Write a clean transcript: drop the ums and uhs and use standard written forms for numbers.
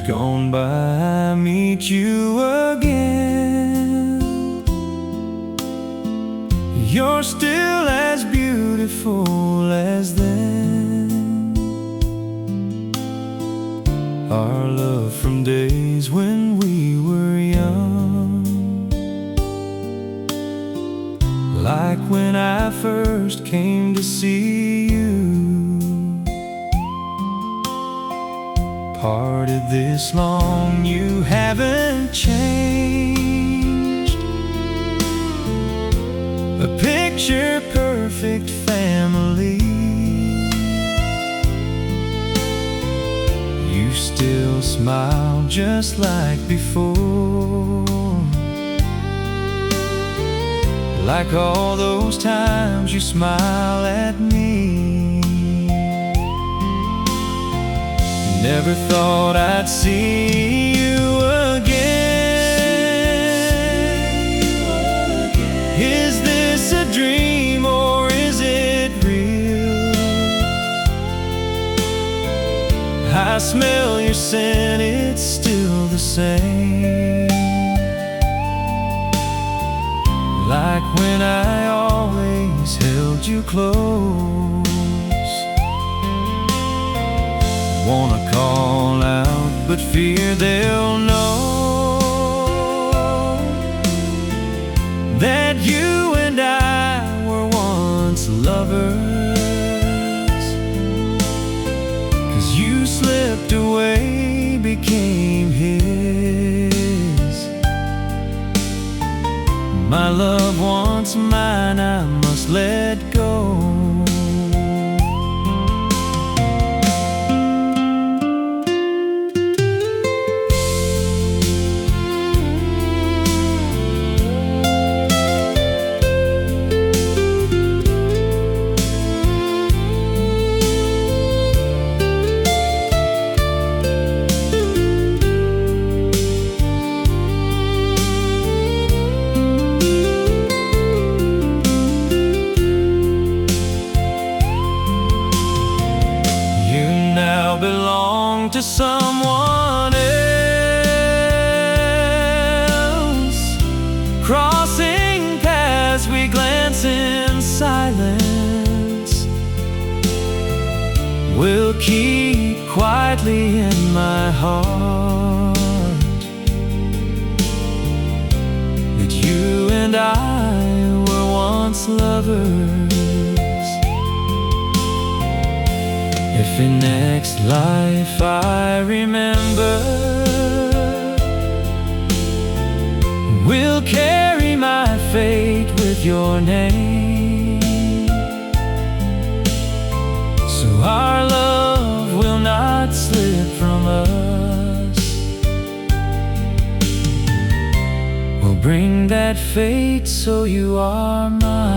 gone by, I meet you again. You're still as beautiful as then. Our love from days when we were young, like when I first came to see you. Parted this long, you haven't changed. A picture-perfect family. You still smile just like before, like all those times you smile at me. Never thought I'd see you again. Is this a dream or is it real? I smell your scent, it's still the same, like when I always held you close. Wanna call out, but fear they'll know that you and I were once lovers. 'Cause you slipped away, became his. My love once mine, I must let go. Belong to someone else. Crossing paths, we glance in silence. We'll keep quietly in my heart that you and I were once lovers. If in next life I remember, we'll carry my fate with your name, so our love will not slip from us. We'll bring that fate so you are mine.